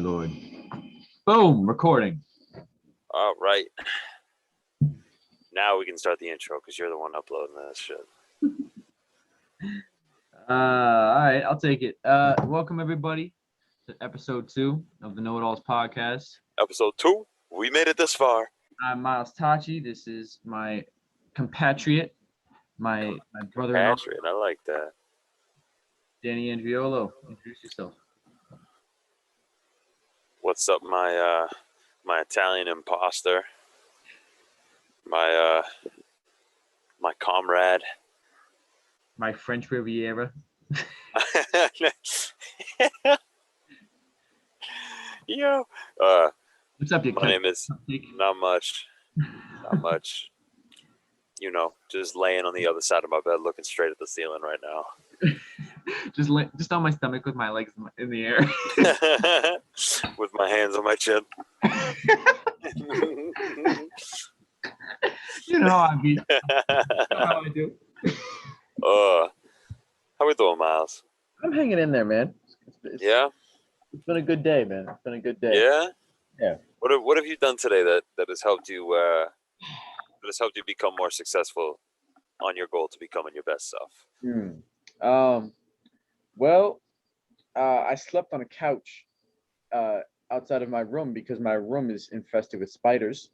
Lord. Boom, recording. All right. Now we can start the intro because you're the one uploading this shit. All right, I'll take it. Welcome everybody to episode 2 of the Know It Alls podcast. Episode 2. We made it this far. I'm Miles Tachi. This is my compatriot, my brother-in-law. Compatriot, I like that. Danny Andriolo. Introduce yourself. What's up, my Italian imposter? My comrade. My French Riviera. Yo. What's up, you My name is not much. You know, just laying on the other side of my bed, looking straight at the ceiling right now. just on my stomach with my legs in the air. With my hands on my chin. You know how I be. You know how I do. How we doing, Miles? I'm hanging in there, man. Yeah? It's been a good day, man. It's been a good day. Yeah? Yeah. What have you done today that has helped you become more successful on your goal to becoming your best self? Well, I slept on a couch outside of my room because my room is infested with spiders.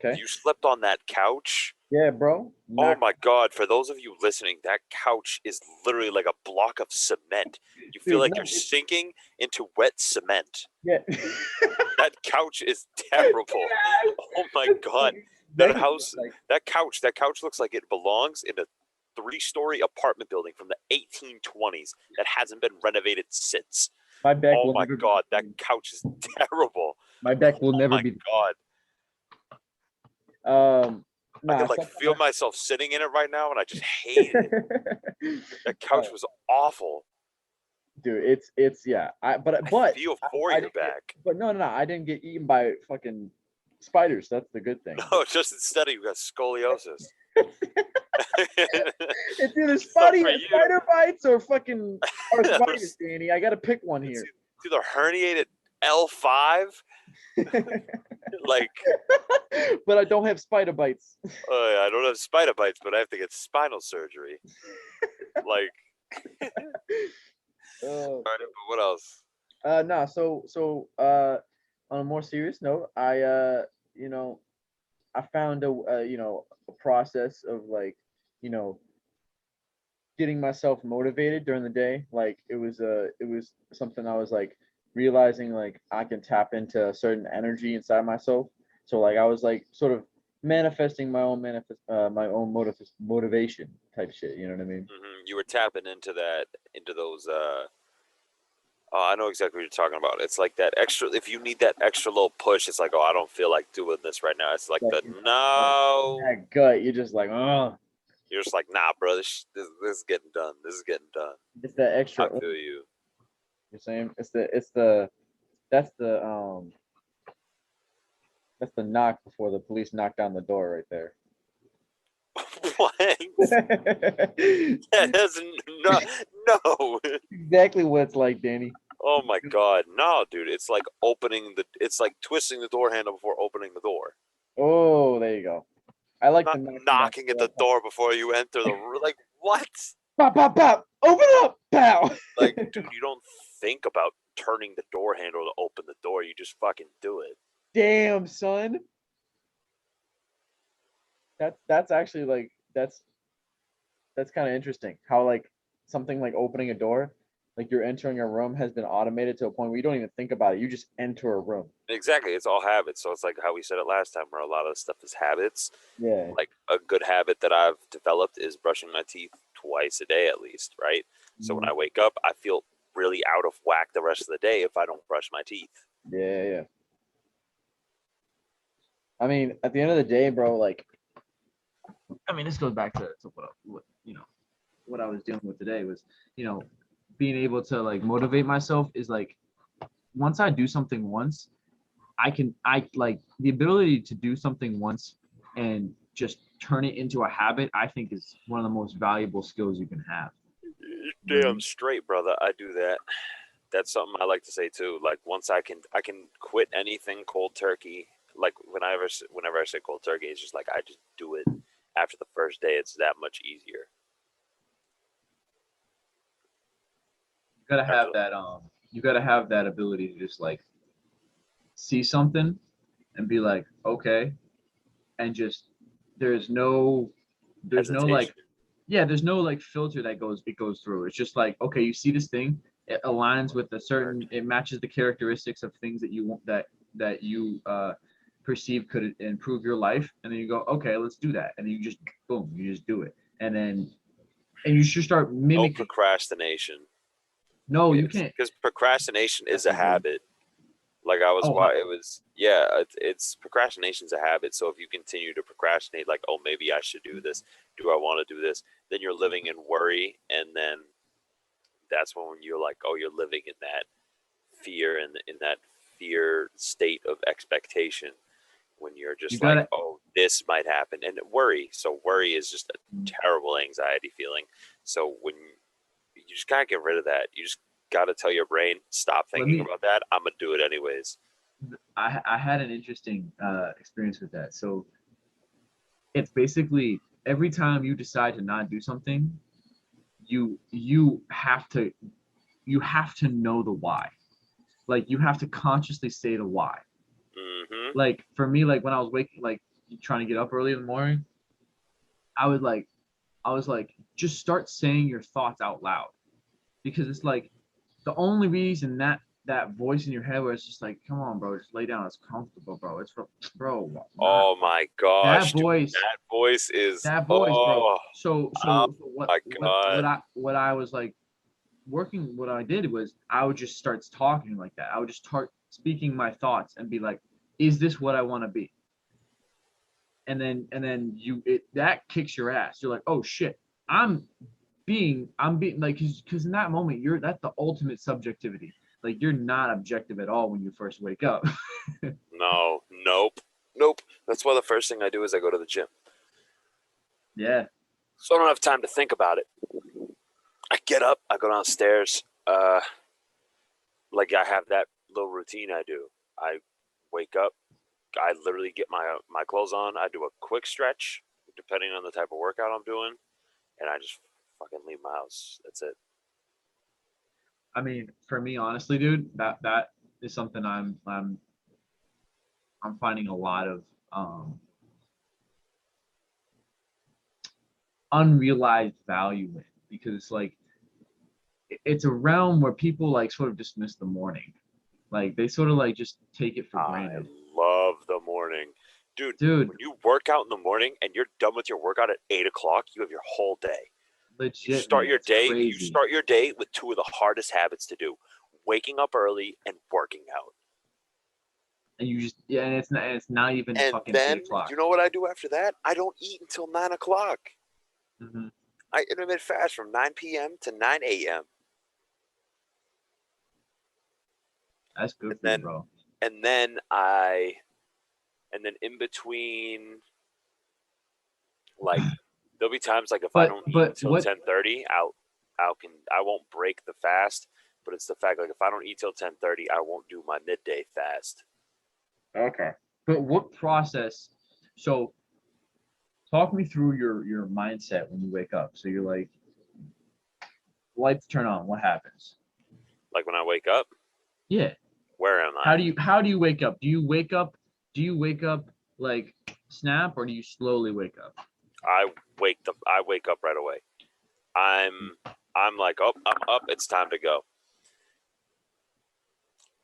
Okay. You slept on that couch? Yeah, bro. Oh my God. For those of you listening, that couch is literally like a block of cement. You feel like you're sinking into wet cement. Yeah. That couch is terrible. Yeah. Oh my God. That couch looks like it belongs in a 3-story apartment building from the 1820s that hasn't been renovated since. My back oh my God, that couch is terrible. My back will never be. God. I can feel myself sitting in it right now, and I just hate it. That couch was awful. Dude, it's yeah. But I feel for your back. But no, I didn't get eaten by fucking spiders. That's the good thing. No, just instead you got scoliosis. It's either spider bites or fucking arthritis, Danny. I gotta pick one here. It's either herniated L5, like. But I don't have spider bites. I don't have spider bites, but I have to get spinal surgery. Like. All right, but what else? So on a more serious note, I found a process of getting myself motivated during the day. Like it was something I was like realizing like I can tap into a certain energy inside myself. So like I was like sort of manifesting my own motivation type shit. You know what I mean? Mm-hmm. You were tapping into those. I know exactly what you're talking about. It's like that extra. If you need that extra little push, it's like, I don't feel like doing this right now. It's like that gut. You're just like, oh. You're just like, nah, bro. This is getting done. This is getting done. It's that extra. I feel you. You're saying that's the knock before the police knock down the door right there. What? That's no. Exactly what it's like, Danny. Oh my God, no, dude! It's like it's like twisting the door handle before opening the door. Oh, there you go. I like knocking at the door before you enter the room. Like what? Pop, pop, pop! Open up, pow! Like, dude, you don't think about turning the door handle to open the door. You just fucking do it. Damn, son. That's actually like that's kind of interesting. How like something like opening a door, like you're entering a room, has been automated to a point where you don't even think about it. You just enter a room. Exactly. It's all habits. So it's like how we said it last time, where a lot of stuff is habits. Yeah. Like a good habit that I've developed is brushing my teeth twice a day at least, right? So when I wake up, I feel really out of whack the rest of the day if I don't brush my teeth. Yeah. I mean, at the end of the day, bro, like, I mean, this goes back to what I was dealing with today was, being able to like motivate myself is like, once I do something once, I like the ability to do something once and just turn it into a habit. I think is one of the most valuable skills you can have. You're damn straight, brother. I do that. That's something I like to say too. Like once I can quit anything cold turkey. Like whenever I say cold turkey, it's just like I just do it after the first day. It's that much easier. You gotta After have that you gotta have that ability to just like see something and be like, okay, and just there's no there's no like hesitation. yeah, there's no like filter that goes through. It's just like, okay, you see this thing, it aligns with a certain, it matches the characteristics of things that you want that you perceive could improve your life, and then you go, okay, let's do that, and then you just boom, you just do it, and you should start No mimicking. procrastination. No, you It's can't. because procrastination is That's a a good. habit. Like I was Oh, why it was yeah, it's procrastination's a habit. So if you continue to procrastinate, like, oh, maybe I should do this, do I want to do this, then you're living in worry, and then that's when you're like, oh, you're living in that fear and in that fear state of expectation, when you're you just like, gotta. oh, this might happen, and worry. So worry is just a terrible anxiety feeling. So when you just gotta get rid of that, you just gotta tell your brain, stop Let thinking me. about that. I'm gonna do it anyways. I had an interesting experience with that. So it's basically every time you decide to not do something, you have to know the why. Like you have to consciously say the why. Mm-hmm. Like for me, like when I was waking, like trying to get up early in the morning, I would like, I was like, just start saying your thoughts out loud, because it's like the only reason that voice in your head where it's just like, come on, bro, just lay down, it's comfortable, bro. It's for, bro, not Oh my that gosh, dude, voice, that voice is that voice, bro. oh, oh So my god. what I was like working, what I did was I would just start talking like that. I would just start speaking my thoughts and be like, is this what I want to be? And then that kicks your ass. You're like, oh shit, I'm being like, because in that moment that's the ultimate subjectivity. Like you're not objective at all when you first wake up. No, nope, nope. That's why the first thing I do is I go to the gym. Yeah. So I don't have time to think about it. I get up, I go downstairs. Like I have that little routine I do. I wake up, I literally get my clothes on. I do a quick stretch, depending on the type of workout I'm doing, and I just fucking leave my house. That's it. I mean, for me, honestly, dude, that is something I'm finding a lot of unrealized value in, because it's like it's a realm where people like sort of dismiss the morning. Like they sort of like just take it for I granted. love the morning. Dude, Dude, when you work out in the morning and you're done with your workout at 8 o'clock, you have your whole day. legit, man, it's You crazy. start your day with two of the hardest habits to do: waking up early and working out. And you just, yeah, and it's not even And fucking eight then o'clock. you know what I do after that? I don't eat until 9 o'clock. Mm-hmm. I intermittent fast from 9 p.m. to 9 a.m. That's good And for you, then bro. and then I and then in between, like, there'll be times like if I don't eat But until what 10:30, I won't break the fast, but it's the fact, like, if I don't eat till 10:30, I won't do my midday fast. Okay. But what process? So talk me through your mindset when you wake up. So you're like, lights turn on. What happens? Like when I wake up, Yeah. where am I? How do you wake up? Do you wake up like snap, or do you slowly wake up? I wake up right away. I'm I'm like, oh, I'm up, it's time to go.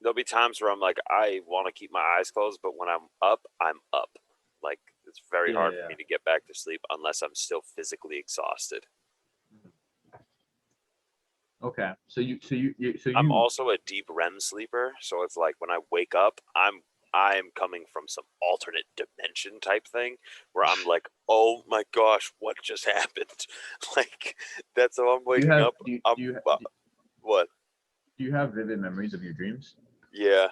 There'll be times where I'm like, I want to keep my eyes closed, but when I'm up, I'm up. Like, it's very Yeah, hard for yeah. me to get back to sleep unless I'm still physically exhausted. Okay. So I'm you also a deep REM sleeper, so it's like when I wake up, I'm coming from some alternate dimension type thing where I'm like, oh my gosh, what just happened? Like, that's how I'm do you waking have up. I'm what? do you have vivid memories of your dreams, Yeah,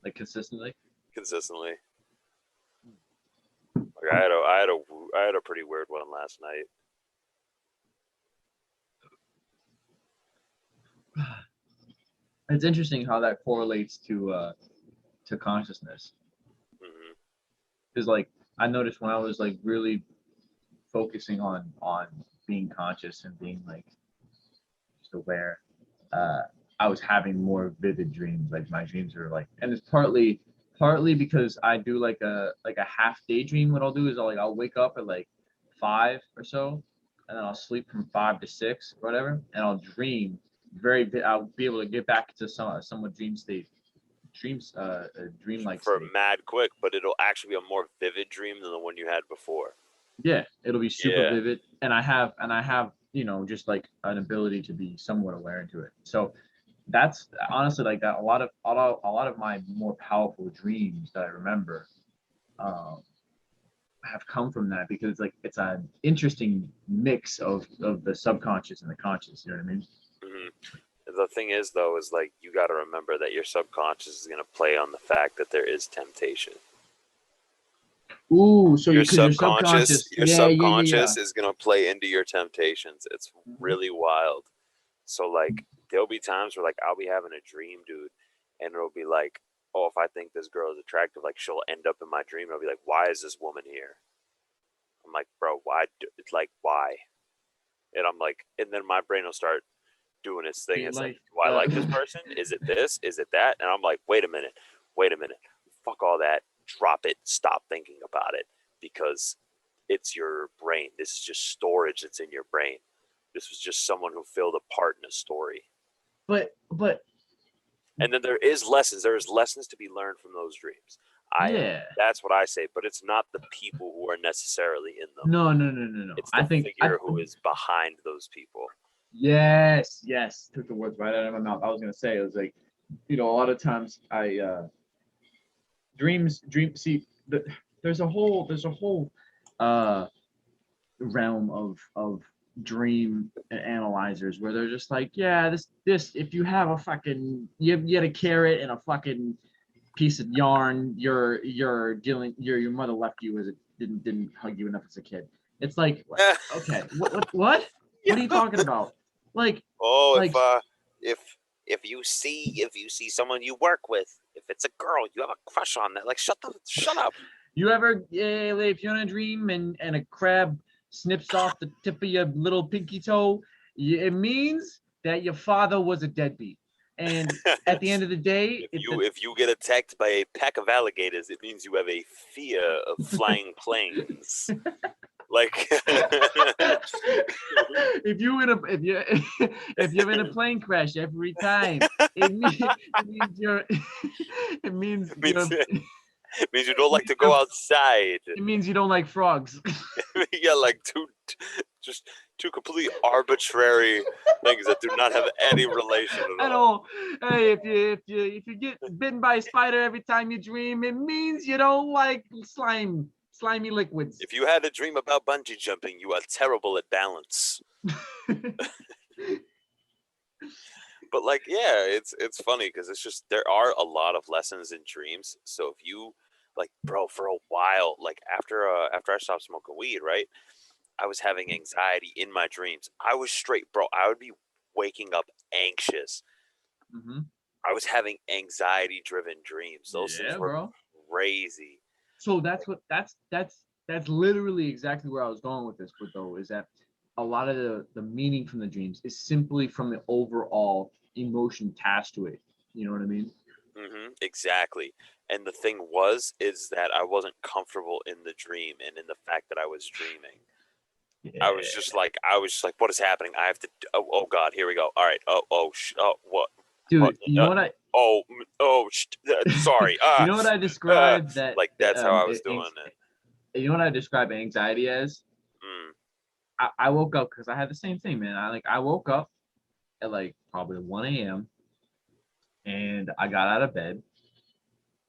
like consistently? consistently. Like I had a pretty weird one last night. It's interesting how that correlates to consciousness. Hmm. Because like I noticed when I was like really focusing on being conscious and being like just aware, uh, I was having more vivid dreams. Like my dreams are like, and it's partly because I do like a half daydream. What I'll do is I'll wake up at like 5 or so, and then I'll sleep from 5 to 6 or whatever, and I'll dream I'll be able to get back to somewhat dreamlike For state. mad quick, but it'll actually be a more vivid dream than the one you had before. Yeah, it'll be super Yeah. vivid, and I have just like an ability to be somewhat aware into it. So that's honestly like that. A lot of my more powerful dreams that I remember um, have come from that because it's an interesting mix of the subconscious and the conscious. You know what I mean? Hmm. The thing is, though, is like you got to remember that your subconscious is going to play on the fact that there is temptation. Ooh, so Your because your subconscious, subconscious, your yeah, yeah, yeah, yeah. subconscious is going to play into your temptations. It's Mhm. really wild. So like there'll be times where like I'll be having a dream, dude, and it'll be like, oh, if I think this girl is attractive, like she'll end up in my dream. And I'll be like, why is this woman here? I'm like, bro, why? It's like why? And I'm like, and then my brain will start doing its thing. Being It's like, like, do I like this person? Is it this? Is it that? And I'm like, wait a minute, wait a minute. Fuck all that. Drop it. Stop thinking about it because it's your brain. This is just storage that's in your brain. This was just someone who filled a part in a story. but And then there is lessons. There is lessons to be learned from those dreams. yeah, That's what I say. But it's not the people who are necessarily in them. no, no, no, no, no. It's the I think I figure who is behind those people. yes, took the words right out of my mouth. I was gonna say it was like, a lot of times I dream see there's a whole uh realm of dream analyzers where they're just like, yeah, this if you have a fucking you had a carrot and a fucking piece of yarn, your mother left you as a didn't hug you enough as a kid. It's like, okay, what are you Yeah. talking about? Like Oh, like if if you see someone you work with, if it's a girl you have a crush on, that like shut up. you ever, yeah, if you're in a dream and a crab snips off the tip of your little pinky toe, it means that your father was a deadbeat. And at the end of the day, If you get attacked by a pack of alligators, it means you have a fear of flying planes. Like if you in a if you if you're in a plane crash every time, it means you're it means it means you're it means you don't like to go outside. it means you don't like frogs. Yeah, like just two completely arbitrary things that do not have any relation at I all. know. Hey, if you get bitten by a spider every time you dream, it means you don't like slimy liquids. If you had a dream about bungee jumping, you are terrible at balance. But like, yeah, it's funny because it's just there are a lot of lessons in dreams. So if you like, bro, for a while, like after I stopped smoking weed, right, I was having anxiety in my dreams. I was straight, bro. I would be waking up anxious. Mm-hmm. I was having anxiety driven dreams. Those things Yeah, were bro. crazy. So that's literally exactly where I was going with this. But though, is that a lot of the meaning from the dreams is simply from the overall emotion attached to it. You know what I mean? Exactly. And the thing is that I wasn't comfortable in the dream and in the fact that I was dreaming. Yeah. I was just like, what is happening? I have to. Oh God, here we go. All right. What? What? Dude, you know what I Oh, sorry. you know what I described that Like that's how I was doing it. you know what I describe anxiety as? Mm. I woke up because I had the same thing, man. I woke up at like probably 1 a.m. and I got out of bed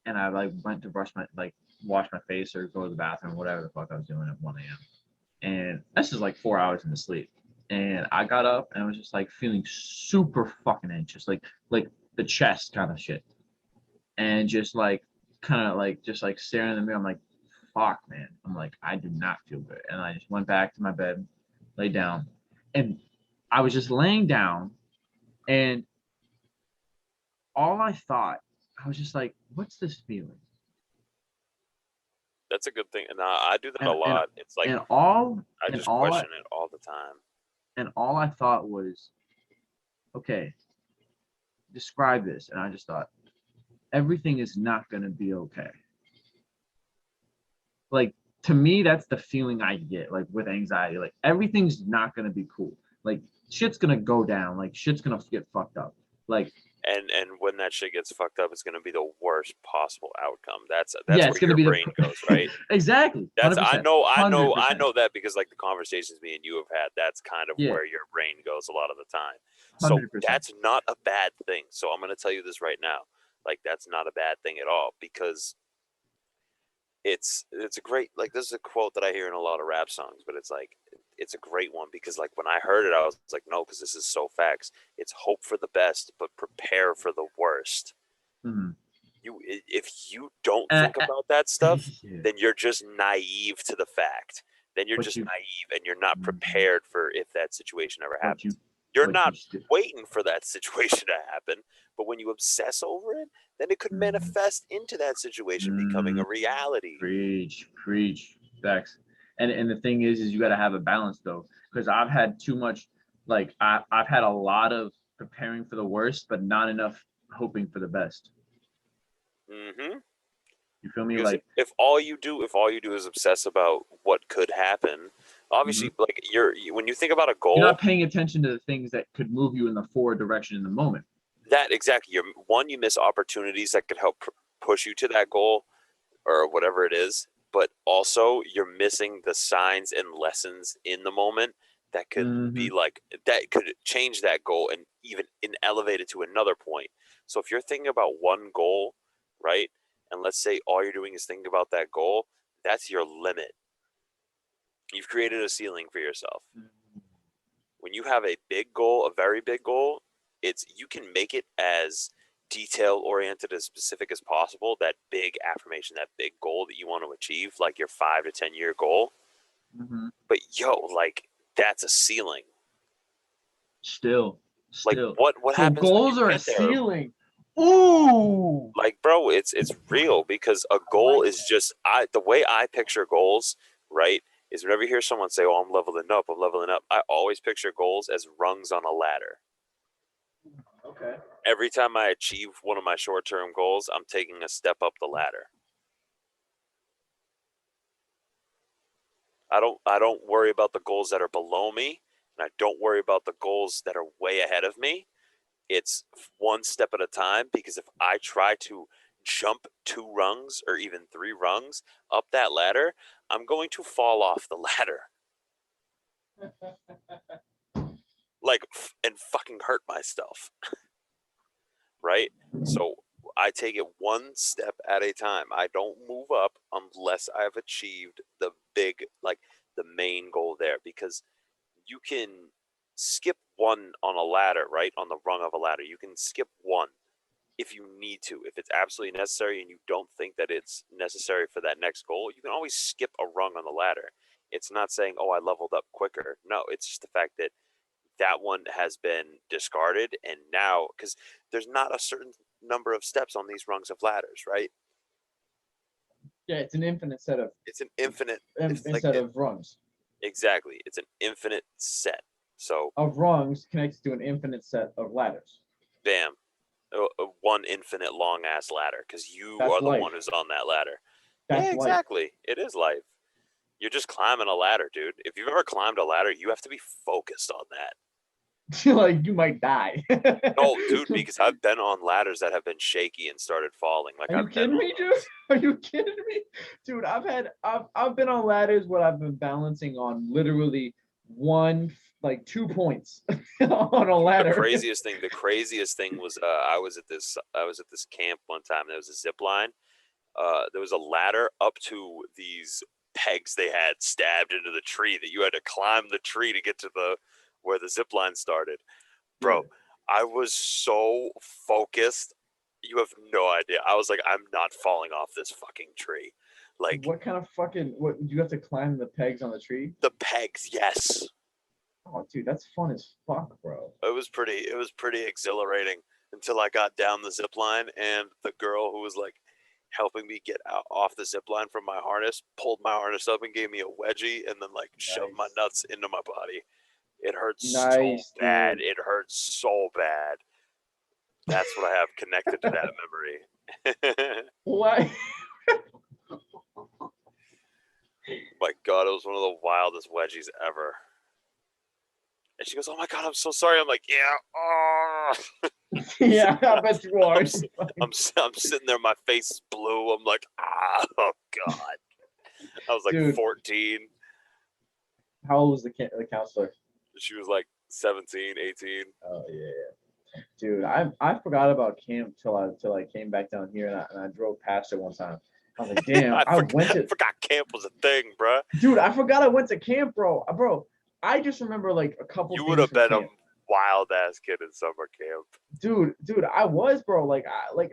and I like went to wash my face or go to the bathroom, whatever the fuck I was doing at 1 a.m. And this is like 4 hours into sleep. And I got up and I was just like feeling super fucking anxious, like the chest kind of shit. And just like kind of like just like staring in the mirror. I'm like, fuck, man. I'm like, I do not feel good. And I just went back to my bed, lay down, and I was just laying down, and all I thought, I was just like, what's this feeling? That's a good thing, and I do that And a lot. It's like and all I and just all I question it all the time. and all I thought was, okay, describe this. And I just thought, everything is not gonna be okay. Like, to me, that's the feeling I get, like, with anxiety. Like, everything's not gonna be cool. Like, shit's gonna go down. Like, shit's gonna get fucked up. Like, And when that shit gets fucked up, it's gonna be the worst possible outcome. That's yeah, where it's gonna your be brain goes, right? exactly, That's 100%, I 100%. know that because like the conversations me and you have had, that's kind of Yeah, where your brain goes a lot of the time. So 100%. that's not a bad thing. So I'm gonna tell you this right now. Like that's not a bad thing at all because it's a great, like, this is a quote that I hear in a lot of rap songs, but it's like it's a great one because like when I heard it, I was like, no, because this is so facts. It's hope for the best, but prepare for the worst. Mhm. If you don't Uh, think about that stuff, yeah, then you're just naive to the fact. Then you're but just you, naive and you're not mhm. prepared for if that situation ever but you, happens. You're but you not still. waiting for that situation to happen, but when you obsess over it, then it could Mhm. manifest into that situation becoming Mm, a reality. preach, facts. And the thing is you got to have a balance though, because I've had too much. Like, I've had a lot of preparing for the worst, but not enough hoping for the best. Hmm. You feel me? Because Like, if all you do is obsess about what could happen, mhm. obviously, like when you think about a You're not goal, paying attention to the things that could move you in the forward direction in the moment. that exactly, you miss opportunities that could help push you to that goal or whatever it is, but also you're missing the signs and lessons in the moment that could Hmm. be like that could change that goal and even elevate it to another point. So if you're thinking about one goal, right, and let's say all you're doing is thinking about that goal, that's your limit. You've created a ceiling for yourself. When you have a big goal, a very big goal, it's you can make it as detail oriented, as specific as possible. That big affirmation, that big goal that you want to achieve, like your 5 to 10 year goal. Hmm. But like that's a ceiling. Still, Like still. what So happens when you goals are a get there? ceiling. Ooh, Like, bro, it's real because a I goal like is that. just the way I picture goals, right? Is whenever you hear someone say, "Oh, I'm leveling up, I'm leveling up," I always picture goals as rungs on a ladder. Okay. Every time I achieve one of my short-term goals, I'm taking a step up the ladder. I don't worry about the goals that are below me, and I don't worry about the goals that are way ahead of me. It's one step at a time because if I try to jump 2 rungs or even 3 rungs up that ladder, I'm going to fall off the ladder. Like and fucking hurt myself, right? So I take it one step at a time. I don't move up unless I've achieved the big, like the main goal there, because you can skip one on a ladder, right? On the rung of a ladder. You can skip one if you need to. If it's absolutely necessary and you don't think that it's necessary for that next goal, you can always skip a rung on the ladder. It's not saying, oh, I leveled up quicker. No, it's just the fact that that one has been discarded. And now, because there's not a certain number of steps on these rungs of ladders, right? Yeah, it's an infinite set of It's an infinite, it's like, instead of rungs. exactly. It's an infinite set. So, Of rungs connected to an infinite set of ladders. bam, one infinite long ass ladder because you That's are the life. one who's on that ladder. Yeah, That's life. exactly. It is life. You're just climbing a ladder, dude. If you've ever climbed a ladder, you have to be focused on that. Like, you might die. No, dude, because I've been on ladders that have been shaky and started falling. Like Are you I've been kidding on me, dude? those. Are you kidding me? Dude, I've been on ladders where I've been balancing on literally one, like 2 points on a Dude, ladder. the craziest thing was I was at this camp one time. There was a zip line. There was a ladder up to these pegs they had stabbed into the tree that you had to climb the tree to get to the where the zip line started. Yeah. Bro, I was so focused. You have no idea. I was like, I'm not falling off this fucking tree. Like What kind of fucking what you have to climb the pegs on the tree? the pegs, yes. Oh, dude, that's fun as fuck, bro. It was pretty exhilarating. until I got down the zip line, and the girl who was like helping me get out off the zip line from my harness pulled my harness up and gave me a wedgie, and then like shoved my Nice. nuts into my body. It hurts so Nice, bad. dude. It hurts so bad. That's what I have connected to that memory. Why? My God, it was one of the wildest wedgies ever. And she goes, "Oh my God, I'm so sorry." I'm like, "Yeah, oh." Yeah, I bet you are. I'm sitting there, my face is blue. I'm like, "Ah, oh God." I was like Dude. 14. How old was the counselor? She was like 17, 18. Oh yeah. Dude, I forgot about camp till I came back down here and I drove past it one time. I was like, damn, I forgot camp was a thing, bruh. Dude, I forgot I went to camp, bro. Bro, I just remember like a couple You things would have from been camp. a wild ass kid in summer camp. Dude, I was, bro. Like,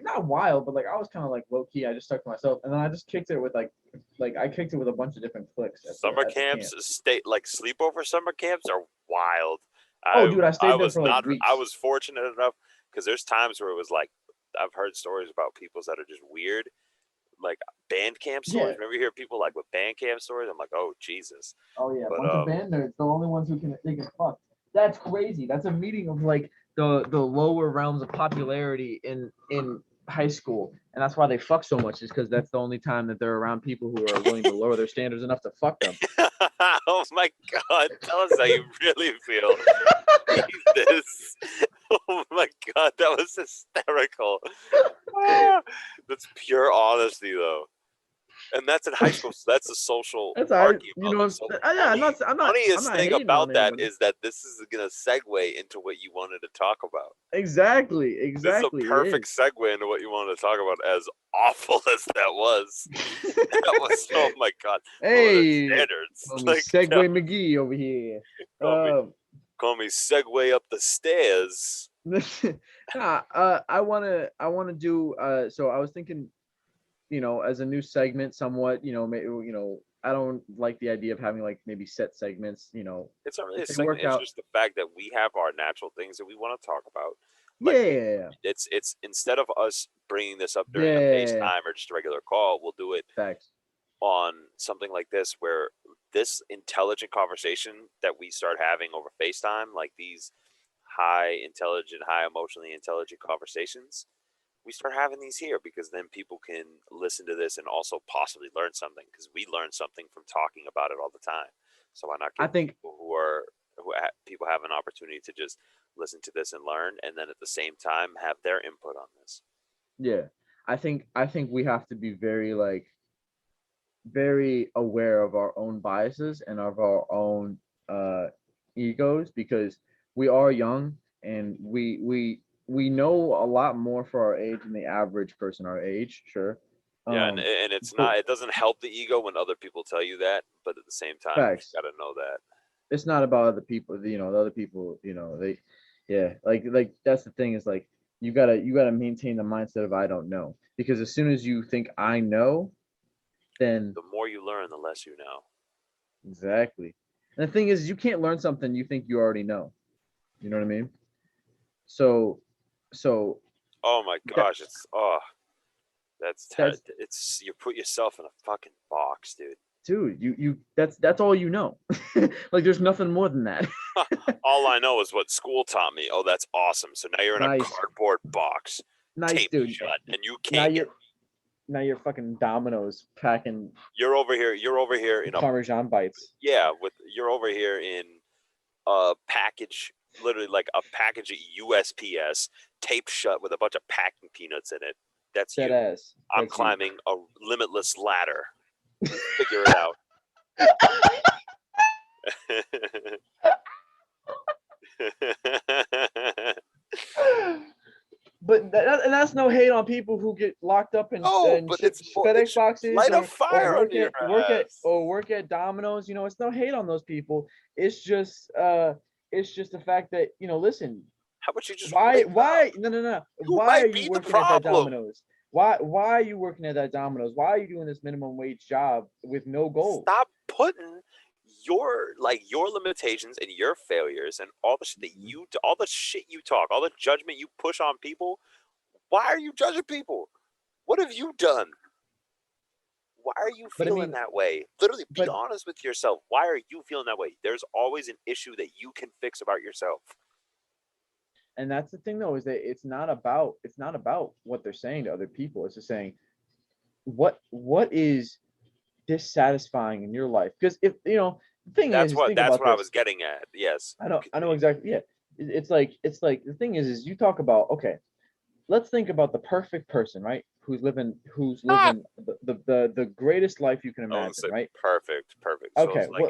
not wild, but like I was kind of like low key. I just stuck to myself, and then I just kicked it with like I kicked it with a bunch of different cliques. Summer at the camps, camp. like sleepover summer camps, are wild. Oh, dude, I stayed there was for like not. weeks. I was fortunate enough because there's times where it was like I've heard stories about people that are just weird, like band camp stories. Yeah. Remember, you hear people like with band camp stories. I'm like, oh Jesus. Oh yeah, a But bunch of band nerds. The only ones who can they can fuck. That's crazy. That's a meeting of like the lower realms of popularity in high school, and that's why they fuck so much. Is because that's the only time that they're around people who are willing to lower their standards enough to fuck them. oh my God, tell us how you really feel. Jesus. Oh my God, that was hysterical. That's pure honesty, though. And that's in high school. So that's a social That's argument. you know. So Yeah, I'm not. funniest I'm not thing hating about on that anybody. is that this is gonna segue into what you wanted to talk about. Exactly. This is a perfect segue into what you wanted to talk about. As awful as that was, that was oh my God. Hey, standards. like, Segway McGee over here. Call me Segway up the stairs. I wanna do. So I was thinking, as a new segment, somewhat. I don't like the idea of having like maybe set segments. It's not really a they segment. work It's out. just the fact that we have our natural things that we want to talk about. Like, yeah. It's instead of us bringing this up during a FaceTime or just a regular call, we'll do it on something like this, where this intelligent conversation that we start having over FaceTime, like these high intelligent, high emotionally intelligent conversations, we start having these here because then people can listen to this and also possibly learn something, because we learn something from talking about it all the time. So why not give people people have an opportunity to just listen to this and learn, and then at the same time have their input on this. Yeah, I think we have to be very aware of our own biases and of our own egos, because we are young and we know a lot more for our age than the average person our age. Sure. Yeah, and it's not. It doesn't help the ego when other people tell you that, but at the same time, you got to know that it's not about other people. The other people. Like that's the thing, is like you gotta maintain the mindset of I don't know, because as soon as you think I know, then the more you learn, the less you know. Exactly. And the thing is, you can't learn something you think you already know. You know what I mean? So. Oh my gosh! It's you put yourself in a fucking box, dude. Dude, that's all you know. Like, there's nothing more than that. All I know is what school taught me. Oh, that's awesome. So now you're in a cardboard box, taped shut, and you can't get. Now you're fucking Domino's packing. You're over here in Parmesan bites. Yeah, you're over here in a package, literally like a package at USPS, taped shut with a bunch of packing peanuts in it. That's you. I'm climbing a limitless ladder. Figure it out. But that's no hate on people who get locked up in FedEx boxes, light a fire under your ass. work at Domino's. It's no hate on those people. It's just the fact that listen. How about you just why no? Why are you working at that Domino's? Why are you working at that Domino's? Why are you doing this minimum wage job with no goal? Stop putting your limitations and your failures and all the shit that all the shit you talk, all the judgment you push on people. Why are you judging people? What have you done? Why are you But I feeling mean, that way? Literally, be but honest with yourself. Why are you feeling that way? There's always an issue that you can fix about yourself. and that's the thing though, is that it's not about what they're saying to other people. It's just saying what is dissatisfying in your life. Because if the thing is think That's about what I this. was getting at. Yes. I know Continue. exactly. Yeah. It's like the thing is you talk about, okay, let's think about the perfect person, right? Who's living the greatest life you can I want to imagine, say right? perfect. So Okay, it's like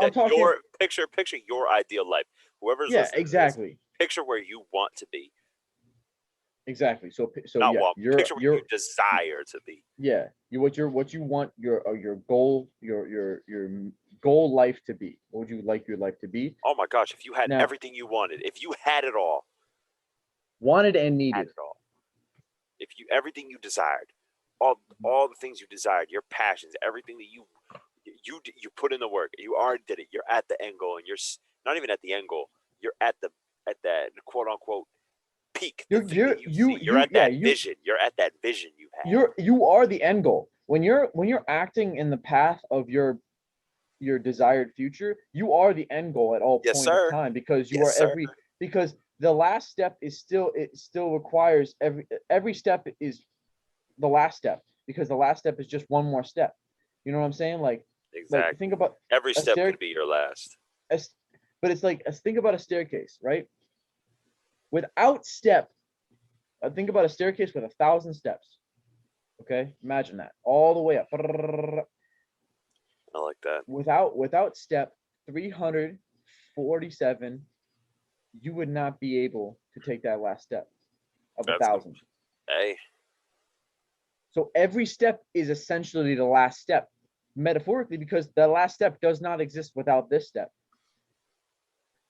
I'm talking. your picture your ideal life. Whoever's Yeah, listening to this, exactly. picture where you want to be. Exactly. So Not yeah, want, picture where you desire to be. yeah, what you want your goal your goal life to be. What would you like your life to be? Oh my gosh, if you had Now, everything you wanted, if you had it all, wanted and had needed. it all. If you everything you desired, all the things you desired, your passions, everything that you put in the work, you already did it. You're at the end goal, and you're not even at the end goal. You're at that quote unquote peak, the thing that you see. You're at that vision. You're at that vision you had. You are the end goal. When you're acting in the path of your desired future, you are the end goal at all Yes, point of sir. time, because you Yes, are sir. because the last step is still requires every step is the last step, because the last step is just one more step. You know what I'm saying? Like Exactly. think about Every a step stair, could be your last. a, but it's like think about a staircase, right? Without step, think about a staircase with 1,000 steps. Okay, imagine that all the way up. I like that. Without step 347, you would not be able to take that last step of a That's thousand. hey. So every step is essentially the last step, metaphorically, because the last step does not exist without this step.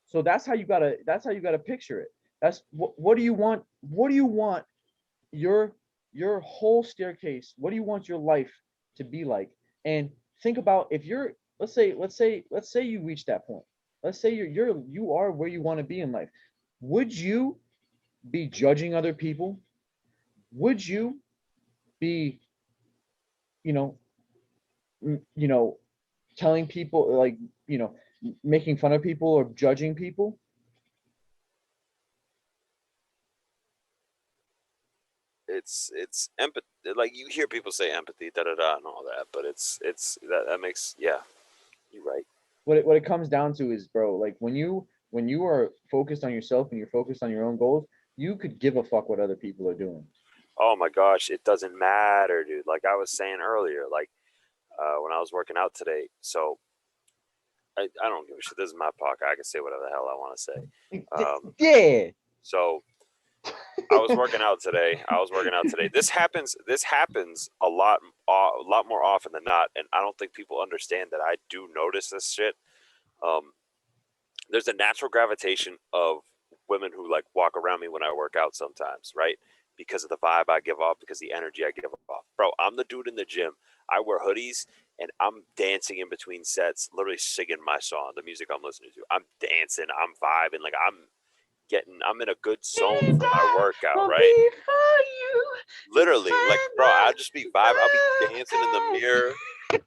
So that's how you gotta picture it. That's what do you want? What do you want your whole staircase? What do you want your life to be like? And think about, if you're, let's say you reach that point. Let's say you are where you want to be in life. Would you be judging other people? Would you be, you know, you know, telling people, like, you know, making fun of people or judging people? It's empathy. Like you hear people say empathy, da da da, and all that, but it's that makes you're right. What it comes down to is, bro, like when you are focused on yourself and you're focused on your own goals, you could give a fuck what other people are doing. Oh my gosh, it doesn't matter, dude. Like I was saying earlier, like when I was working out today. So I don't give a shit. This is my podcast. I can say whatever the hell I want to say. Yeah. So I was working out today. This happens. This happens a lot more often than not, and I don't think people understand that I do notice this shit. Um, there's a natural gravitation of women who like walk around me when I work out sometimes, right? Because of the vibe I give off, because the energy I give off. Bro, I'm the dude in the gym. I wear hoodies and I'm dancing in between sets, literally singing my song, the music I'm listening to. I'm dancing, I'm vibing, like I'm in a good zone for my workout, right? Literally, like, bro, I'll just be vibing. I'll be dancing in the mirror,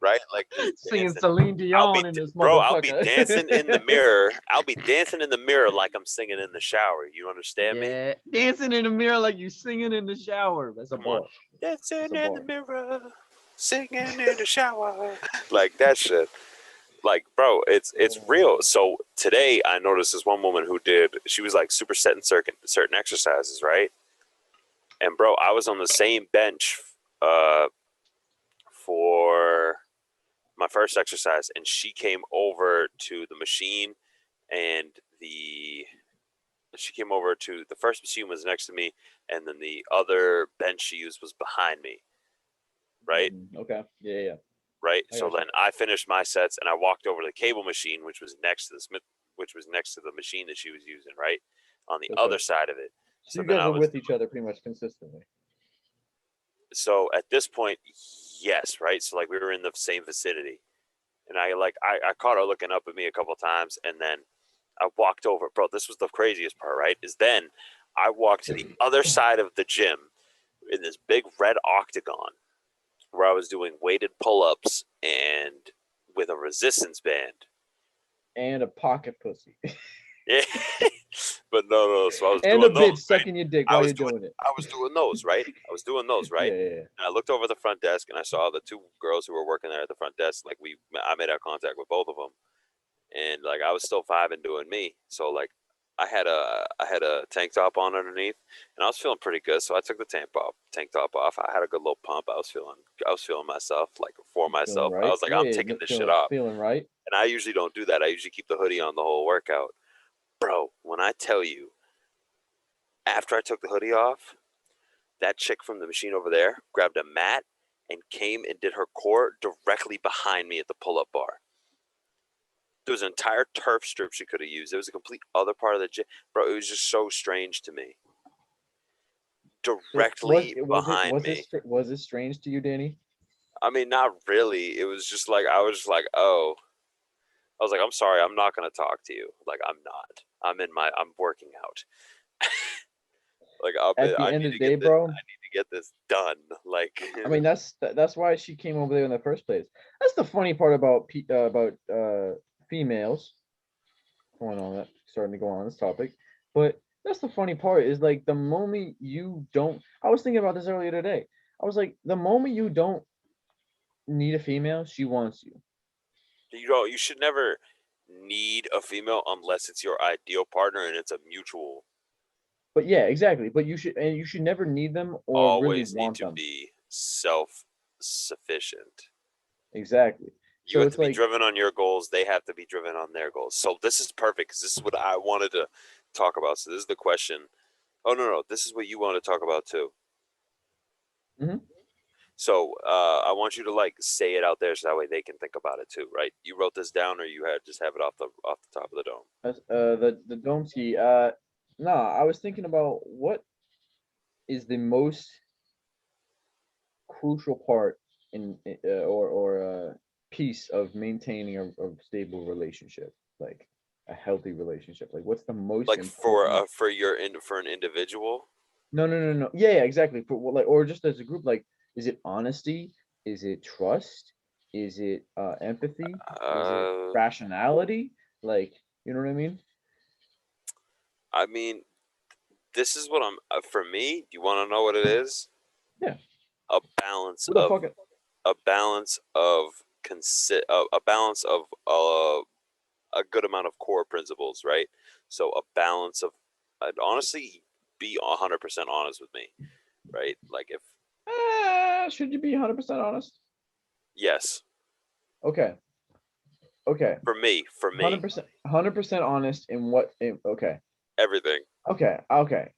right? Like just Singing dancing. Celine Dion in this I'll be motherfucker. dancing in the mirror. I'll be dancing in the mirror like I'm singing in the shower. You understand me? Yeah, dancing in the mirror like you singing in the shower. That's a Come on. bar. Dancing in the mirror, singing in the shower. Like that shit. Like, bro, it's real. So today I noticed this one woman she was like super set in certain exercises, right? And bro, I was on the same bench uh for my first exercise, and she came over to the machine, and the first machine was next to me, and then the other bench she used was behind me, right? Okay. Yeah. Right. I So got you. then I finished my sets, and I walked over to the cable machine, which was next to the machine that she was using, right, on the Okay. other side of it. So So you then guys I are was with each other pretty much consistently. so at this point, yes, right. So like we were in the same vicinity, And I caught her looking up at me a couple times, and then I walked over. Bro, this was the craziest part, right? Is then I walked to the other side of the gym in this big red octagon where I was doing weighted pull-ups and with a resistance band. And a pocket pussy. Yeah. But no. So I was And doing a bitch those, right? sucking your dick while you're doing it. I was doing those, right? Yeah. And I looked over the front desk and I saw the two girls who were working there at the front desk. Like I made eye contact with both of them, and like I was still vibing doing me. So like I had a tank top on underneath, and I was feeling pretty good. So I took the tank top off. I had a good little pump. I was feeling myself, like for Feeling myself. I right. was like, I'm Yeah, taking this shit off. feeling right. And I usually don't do that. I usually keep the hoodie on the whole workout. Bro, when I tell you, after I took the hoodie off, that chick from the machine over there grabbed a mat and came and did her core directly behind me at the pull-up bar. There was an entire turf strip she could have used. There was a complete other part of the gym. Bro, it was just so strange to me. Directly behind me. Was it strange to you, Danny? I mean, not really. It was just like, I was just like, oh. I was like, I'm sorry, I'm not going to talk to you. Like, I'm not. I'm working out. Like, At the end of the day, bro, I need to get this done. Like, I mean, that's why she came over there in the first place. That's the funny part about females. Starting to go on this topic, but that's the funny part is like the moment you don't. I was thinking about this earlier today. I was like, the moment you don't need a female, she wants you. you should never need a female unless it's your ideal partner and it's a mutual. But yeah, exactly. But you should never need them or really Always need want to them. be self-sufficient. Exactly. You So have it's to be like, driven on your goals. They have to be driven on their goals. So this is perfect because this is what I wanted to talk about. So this is the question. Oh no, this is what you want to talk about too. mhm. So I want you to like say it out there so that way they can think about it too, right? You wrote this down, or you had just have it off the top of the dome. The dome ski. No, I was thinking about what is the most crucial part in or piece of maintaining a stable relationship, like a healthy relationship. Like, what's the most Like important? for an individual. No. Yeah, exactly. For like, or just as a group, like, is it honesty? Is it trust? Is it empathy? Is it Uh, rationality? Like, you know what I mean? I mean, this is what I'm. For me, you want to know what it is? Yeah. A balance Who the of fuck? a balance of a balance of a good amount of core principles, right? So a balance of, I'd honestly be 100% honest with me, right? Like if Should you be 100% honest? yes, Okay. Okay. for me, 100% honest in what? Okay. everything. Okay.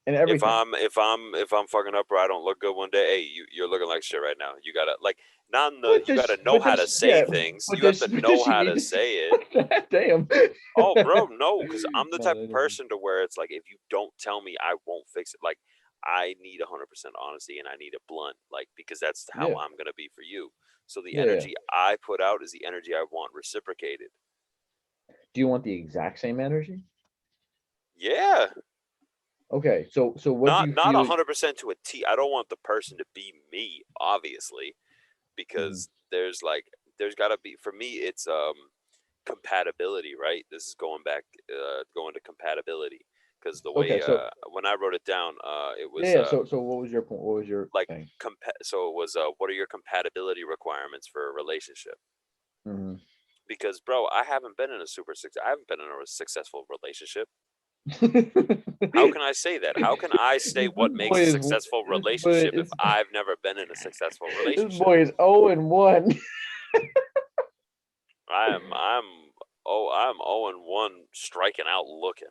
In everything. If I'm fucking up or I don't look good one day, hey, you're looking like shit right now. You gotta like not in the But you gotta this, know but how to this, say yeah. things. But You have this, to but does know she how need to to? say it. Damn. Oh, bro, no, because I'm the No, type that of doesn't. person to where it's like if you don't tell me, I won't fix it. Like I need 100% honesty and I need it blunt, like because that's how Yeah. I'm gonna be for you. So the Yeah. energy I put out is the energy I want reciprocated. Do you want the exact same energy? Yeah, Okay. So what do you not feel? 100% to a T. I don't want the person to be me, obviously, Mhm. because there's got to be for me it's compatibility, right? This is going to compatibility because the Okay. way So when I wrote it down it was yeah. So what was your point? What was your like thing? so it was what are your compatibility requirements for a relationship? Hmm. Because bro, I haven't been in I haven't been in a successful relationship. How can I say that? How can I say what makes a successful This boy relationship if is I've never been in a successful this relationship? boy is 0-1. I'm I'm 0 and 1 striking out looking.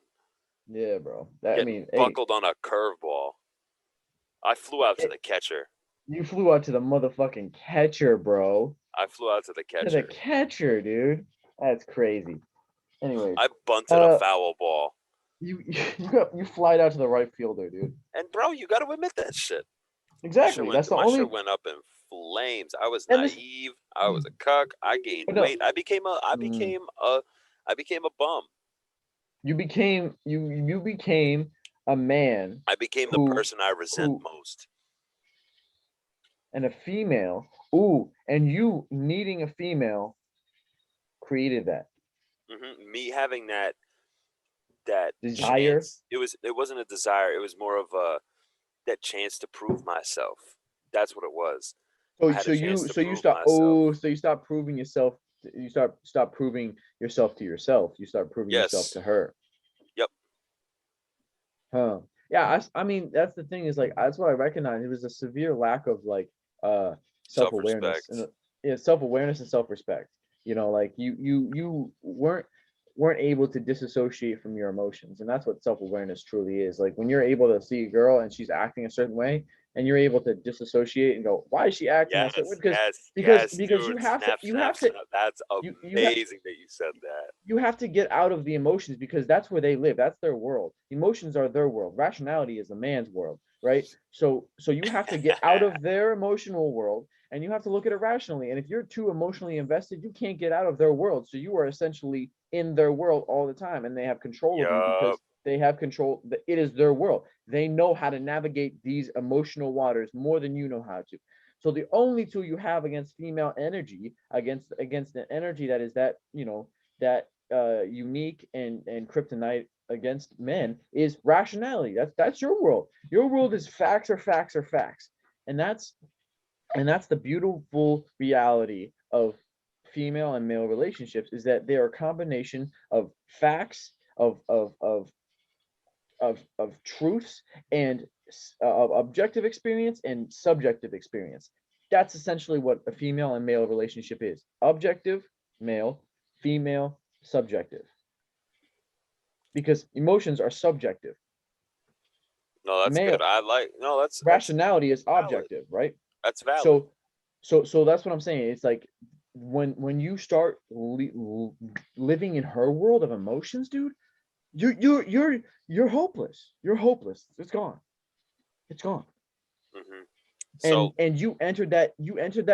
Yeah, bro. That I Getting mean, hey, buckled on a curveball. I flew out to it, the catcher. you flew out to the motherfucking catcher, bro. I flew out to the To the catcher. catcher, dude. That's crazy. Anyways, I bunted a uh, foul ball. you flied out to the right fielder, dude. And bro, you got to admit that shit. Exactly. That's the My shit only. went up and flames. I was And this, naive. I was a cuck. I gained no, weight. I became a bum. you became a man I became the who person I resent who most. and a female. Ooh, and you needing a female created that Me having that desire. chance. It wasn't a desire. It was more of a that chance to prove myself. That's what it was. So I had so a chance you to so you prove stop. myself. Oh, so you stop proving yourself. You stop proving yourself to yourself. You start proving yourself Yes. to her. Yep. Huh. Yeah. I mean, that's the thing is like that's what I recognize. It was a severe lack of like uh self awareness and Self-respect. yeah, self awareness and self respect. You know, like you weren't able to disassociate from your emotions, and that's what self awareness truly is. Like when you're able to see a girl and she's acting a certain way, and you're able to disassociate and go, why is she acting that certain way? Yes, yes, yes, Because dude. Snap, you snap, have to snap. That's you have amazing that you said that. you have to get out of the emotions because that's where they live. That's their world. Emotions are their world. Rationality is a man's world, right? So you have to get out of their emotional world and you have to look at it rationally. And if you're too emotionally invested, you can't get out of their world. So you are essentially in their world all the time and they have control of you Yup. because they have control. It is their world. They know how to navigate these emotional waters more than you know how to. So the only tool you have against female energy, against an energy that is that, that unique and kryptonite against men is rationality. That's your world. Your world is facts or facts or facts, and that's the beautiful reality of female and male relationships is that they are a combination of facts of truths and of objective experience and subjective experience. That's essentially what a female and male relationship is: objective, male; female, subjective, because emotions are subjective. No, that's good. Male I like. No, that's rationality is valid. objective, right? That's valid. So that's what I'm saying. It's like when you start living in her world of emotions, dude, you're hopeless. You're hopeless. It's gone. It's gone. hmm And So, you entered that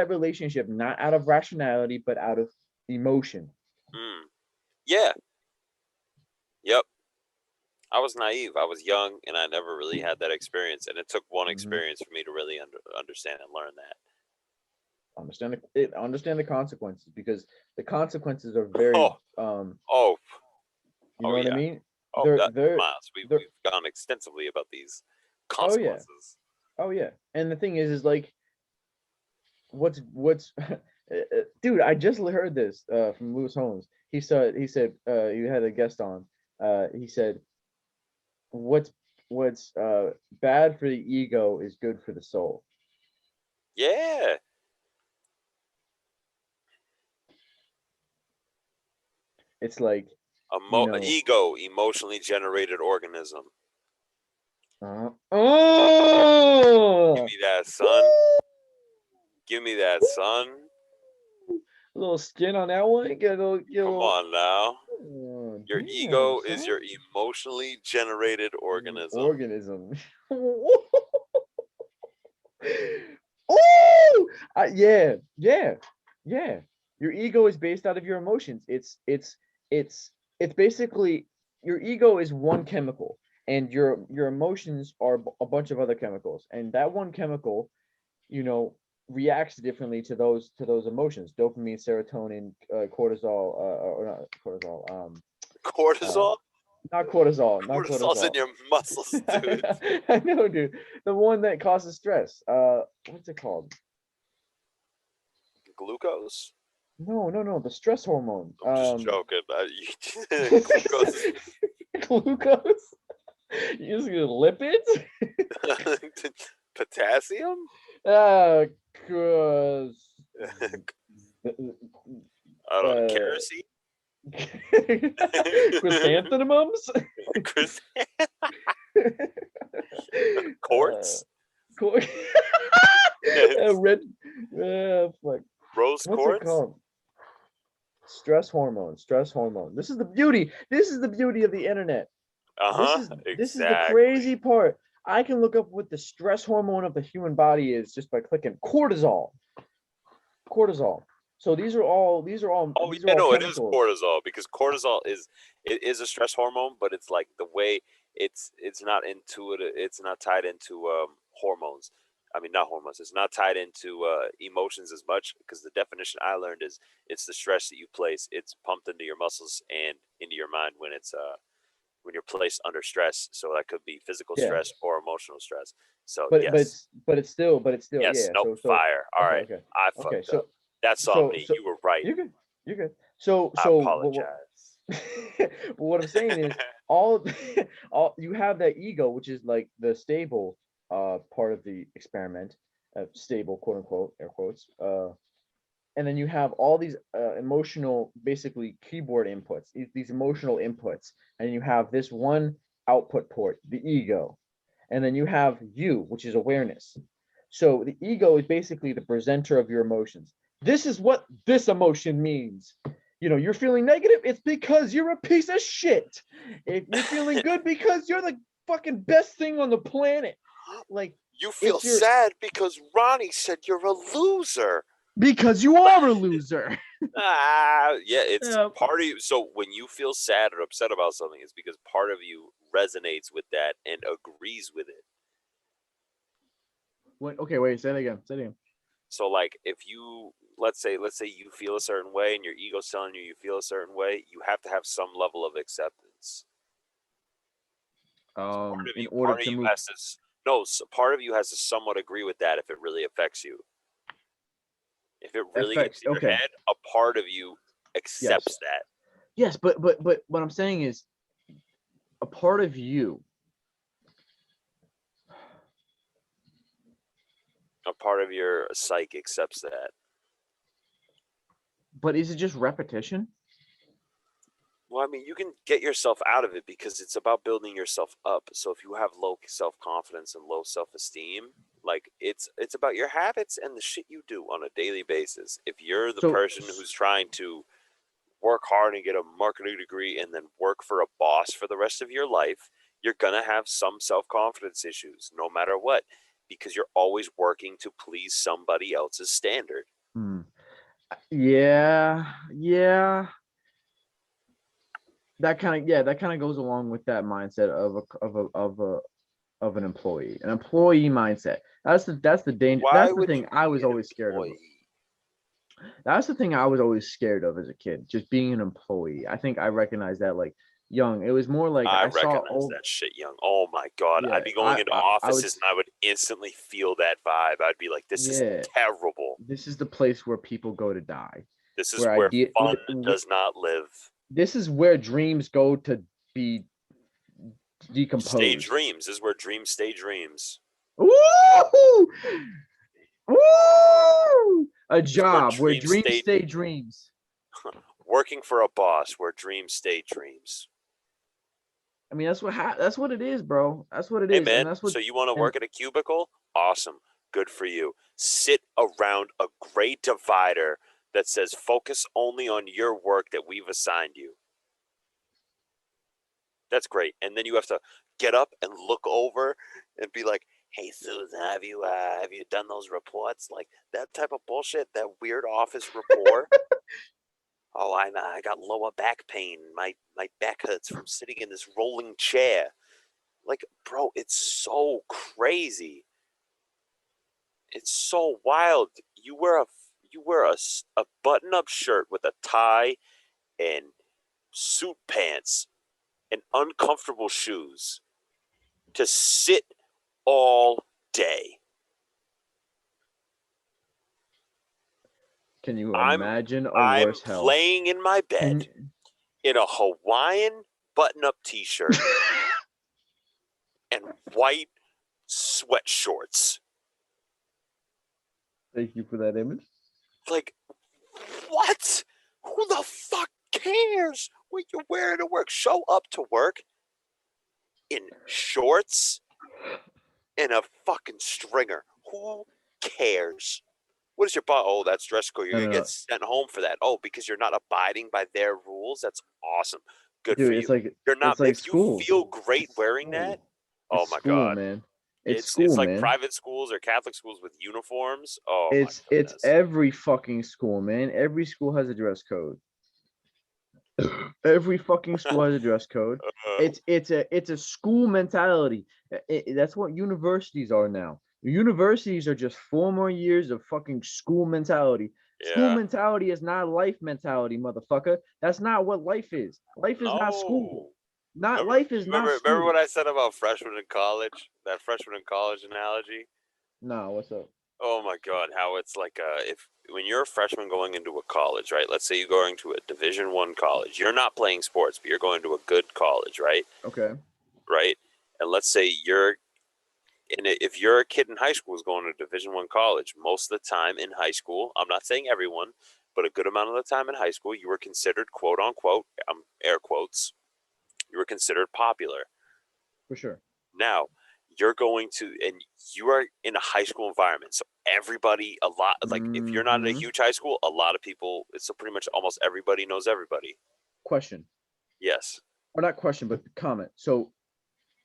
relationship not out of rationality but out of emotion. mm, yeah, yep. I was naive. I was young, and I never really had that experience. And it took one Mhm. experience for me to really understand and learn that. Understand the consequences because the consequences are very Oh, oh, you oh know what I yeah. mean? Oh, that Miles. They're We've gone extensively about these oh yeah. consequences. Oh yeah. And the thing is like what's dude, I just heard this from Lewis Holmes. He said you had a guest on. He said what's what's bad for the ego is good for the soul. Yeah. It's like, you know, Ego, emotionally generated organism. Give oh, me that, son. Give me that, son. a little skin on that one. Get a Come little. on now. Oh, Your damn, ego is son. your emotionally generated organism. Organism. Oh, yeah, yeah, yeah. Your ego is based out of your emotions. It's basically your ego is one chemical, and your emotions are a bunch of other chemicals, and that one chemical, you know, reacts differently to those emotions: dopamine, serotonin, cortisol, or not cortisol, uh, Cortisol? not Cortisol's in cortisol. your muscles, dude. I know, dude. The one that causes stress. What's it called? Glucose? No. The stress hormone. I'm just joking, but glucose is Glucose. You just get lipids. potassium? Ah, cause. I don't know. Uh, Kerosene? chrysanthemums. Chris- uh, Quartz? co- red. Fuck. Rose What's it quartz? called? Stress hormone. Stress hormone. This is the beauty. This is the beauty of the internet. Uh-huh. This is the Exactly. crazy part. I can look up what the stress hormone of the human body is just by clicking cortisol. cortisol. So these are all Oh these are yeah, all no, it is chemicals. cortisol because cortisol is a stress hormone, but it's like the way it's not intuitive. It's not tied into hormones. I mean, not hormones. It's not tied into emotions as much because the definition I learned is it's the stress that you place. It's pumped into your muscles and into your mind when you're placed under stress. So that could be physical Yeah. stress or emotional stress. So But yes, it's still yes, yeah. nope, fire. All Okay, right, okay. I Okay. fucked up. That's on me. So You were right. you're good. You're good. I apologize. What I'm saying is all all you have that ego, which is like the stable part of the experiment, stable, quote unquote, air quotes. And then you have all these emotional, basically keyboard inputs, these emotional inputs, and you have this one output port, the ego, and then you have you, which is awareness. So the ego is basically the presenter of your emotions. This is what this emotion means. You're feeling negative, it's because you're a piece of shit. If you're feeling good, because you're the fucking best thing on the planet. Like, You feel it's your sad because Ronnie said you're a loser. because you are a loser. Yeah, it's Yeah. part of you. So when you feel sad or upset about something, it's because part of you resonates with that and agrees with it. What? Okay, wait. Say it again. Say it again. So like if you let's say you feel a certain way and your ego's telling you feel a certain way, you have to have some level of acceptance. So In order part of to you move. has to no, so part of you has to somewhat agree with that if it really affects you. If it really gets Affects. in your Okay. head, a part of you Yes. accepts that. Yes, but what I'm saying is a part of you. A part of your psyche accepts that. But is it just repetition? Well, I mean, you can get yourself out of it because it's about building yourself up. So if you have low self-confidence and low self-esteem, like it's about your habits and the shit you do on a daily basis. If you're the So person who's trying to work hard and get a marketing degree and then work for a boss for the rest of your life, you're going to have some self-confidence issues no matter what because you're always working to please somebody else's standard. hmm. Yeah. That kind of goes along with that mindset of an employee. An employee mindset. That's the danger. Why That's the would thing you I be was an always scared of. employee? That's the thing I was always scared of as a kid, just being an employee. I think I recognized that like young. It was more like I I saw recognize old. that shit young. Oh my god. I'd Yeah, be going into I would. offices and I would instantly feel that vibe. I'd be like, this is Yeah, terrible. this is the place where people go to die. This is Where where idea. fun does not live. This is where dreams go to be Stay decomposed. dreams. This is where dreams stay dreams. Woo! Woo! A This is where job where dreams dreams stay stay dreams. working for a boss where dreams stay dreams. I mean, that's what it is, bro. That's what it Hey is, and man, that's what. so you want to And work at a cubicle? Awesome. Good for you. Sit around a gray divider that says focus only on your work that we've assigned you. That's great. And then you have to get up and look over and be like, "Hey Susan, have you done those reports? Like that type of bullshit, that weird office report." Oh, I got lower back pain. My back hurts from sitting in this rolling chair. Like, bro, it's so crazy. It's so wild. You wear a button-up shirt with a tie and suit pants and uncomfortable shoes to sit all day. can you I'm imagine a I'm worse hell? laying in my Can bed in a Hawaiian button-up t-shirt and white sweat shorts. Thank you for that image. Like, what? Who the fuck cares what you're wearing to work? Show up to work in shorts and a fucking stringer. Who cares? What is your boss? Oh, that's dress code. You're No, gonna no, get no. sent home for that. Oh, because you're not abiding by their rules. That's awesome. Good for Dude, you. You're not. it's like If you school. feel great It's wearing that, school. oh It's my school, god, man. It's it's school, like man. private schools or Catholic schools with uniforms. Oh my It's goodness. every fucking school, man. Every school has a dress code. Every fucking school has a dress code. It's a school mentality. That's what universities are now. Universities are just 4 more years of fucking school mentality. School Yeah. mentality is not life mentality, motherfucker. That's not what life is. Life is not school. No. Not Remember, life is not remember school. what I said about freshmen in college? That freshman in college analogy? Nah, what's up? Oh my God, how it's like if when you're a freshman going into a college, right? Let's say you're going to a Division 1 college. You're not playing sports, but you're going to a good college, right? Okay. Right? And let's say if you're a kid in high school who's going to Division 1 college, most of the time in high school, I'm not saying everyone, but a good amount of the time in high school, you were considered quote unquote, air quotes, you were considered popular. For sure. Now, you're going to, and you are in a high school environment. So everybody, a lot, like if you're not in a Mm-hmm. huge high school, a lot of people, it's pretty much almost everybody knows everybody. Question. Yes. Or not question, but comment. So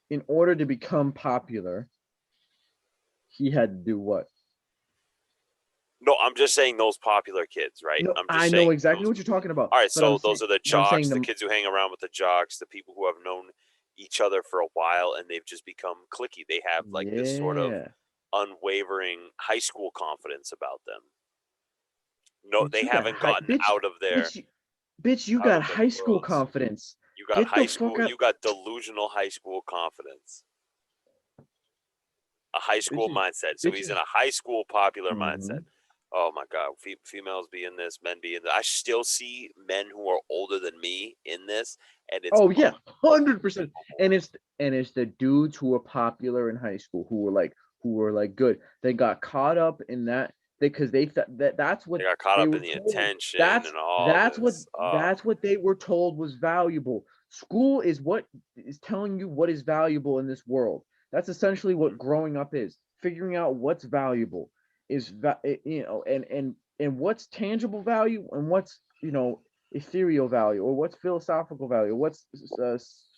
in order to become popular, he had to do what? No, I'm just saying those popular kids, right? No, I'm just I know saying exactly those. what you're talking about. All right, But I'm so saying, those are the but I'm saying jocks, the kids who hang around with the jocks, the people who have known each other for a while and they've just become cliquey. They have like this sort of yeah. unwavering high school confidence about them. No, Bitch, they you got haven't high gotten bitch, their bitch, bitch, you got high school clothes. confidence. You got Get the high fuck school, out. you got delusional high school confidence. A high school Bitches, mindset. So he's in bitches. a high school popular mindset. Mm-hmm. Oh my God, females be in this, men be in this. I still see men who are older than me in this, and it's Oh yeah, 100%. unbelievable. And it's the dudes who were popular in high school who were like good. They got caught up in that because they thought that's what They got caught they up in were the told. attention That's and all that's what this. that's what they were told was valuable. School is what is telling you what is valuable in this world. That's essentially what growing up is. Figuring out what's valuable and what's tangible value and what's ethereal value or what's philosophical value, what's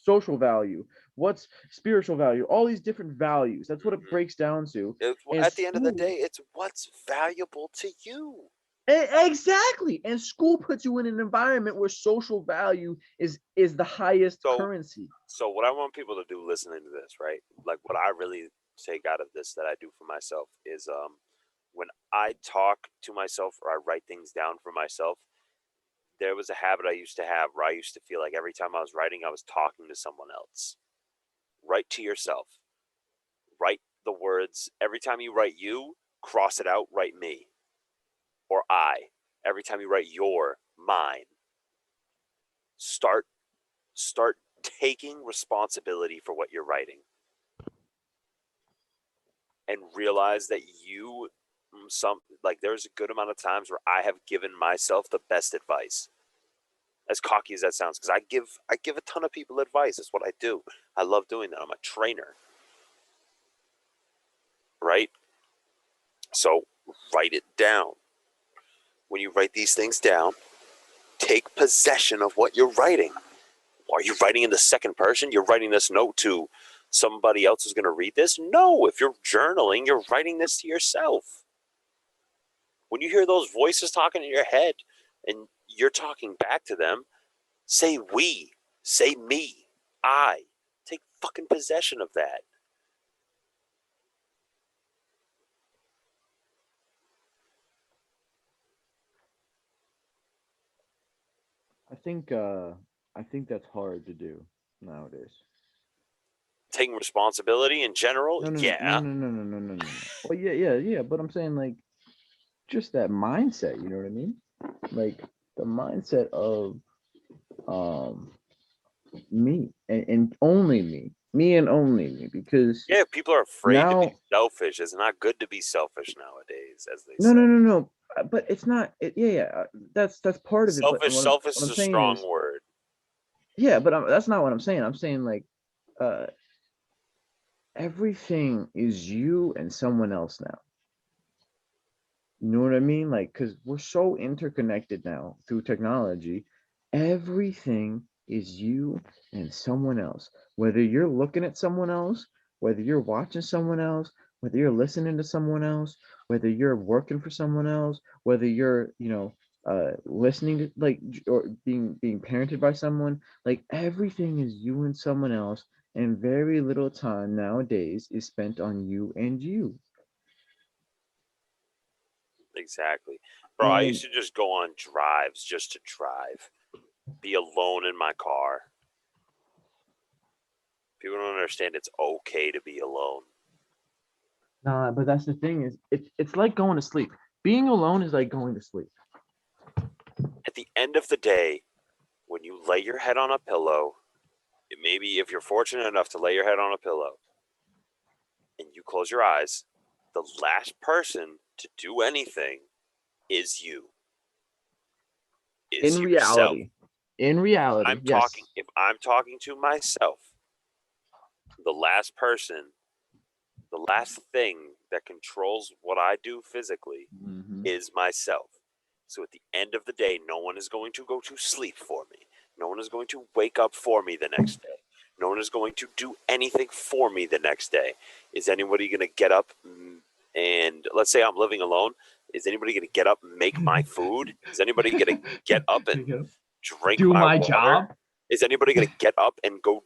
social value, what's spiritual value, all these different values. That's what it Mhm. breaks down to. It's, And at the end of the school, day, it's what's valuable to you. exactly. And school puts you in an environment where social value is the highest So, currency. so what I want people to do listening to this, right? Like what I really take out of this that I do for myself is when I talk to myself or I write things down for myself, there was a habit I used to have where I used to feel like every time I was writing, I was talking to someone else. Write to yourself. Write the words. Every time you write you, cross it out, write me or I. Every time you write your, mine. Start start taking responsibility for what you're writing and realize that there's a good amount of times where I have given myself the best advice, as cocky as that sounds, because I give a ton of people advice. That's what I do. I love doing that. I'm a trainer, right? So write it down. When you write these things down, take possession of what you're writing. Are you writing in the second person? You're writing this note to somebody else who's going to read this? No, if you're journaling, you're writing this to yourself. When you hear those voices talking in your head and you're talking back to them, say we, say me, I. Take fucking possession of that. I think that's hard to do nowadays. Taking responsibility in general, No, no, no, no, yeah. no, no, no, no, no, no. Well, yeah, yeah, yeah. But I'm saying like just that mindset. You know what I mean? Like the mindset of um me and only me and only me because Yeah, people are afraid to be now selfish. It's not good to be selfish nowadays, as they no say. no no no but it's not yeah yeah that's part of it but Selfish, selfish what is I'm a saying strong is word. yeah but that's not what I'm saying. I'm saying like uh everything is you and someone else now. You know what I mean? Like, because we're so interconnected now through technology, everything is you and someone else. Whether you're looking at someone else whether you're watching someone else, whether you're listening to someone else, whether you're working for someone else, whether you're, listening to like or being parented by someone, like everything is you and someone else, and very little time nowadays is spent on you and you. Exactly. Bro, I used And to just go on drives just to drive. Be alone in my car. People don't understand it's okay to be alone. nah, but that's the thing is it's like going to sleep. Being alone is like going to sleep. At the end of the day, when you lay your head on a pillow, maybe if you're fortunate enough to lay your head on a pillow and you close your eyes, the last person to do anything is you. Is In yourself. reality. In reality, yes. If I'm talking to myself, the last person, the last thing that controls what I do physically Hmm. is myself. So at the end of the day, no one is going to go to sleep for me. No one is going to wake up for me the next day. No one is going to do anything for me the next day. Is anybody going to get up and let's say I'm living alone? Is anybody going to get up and make my food? Is anybody going to get up and drink Do my my water? job, Is anybody going to get up and go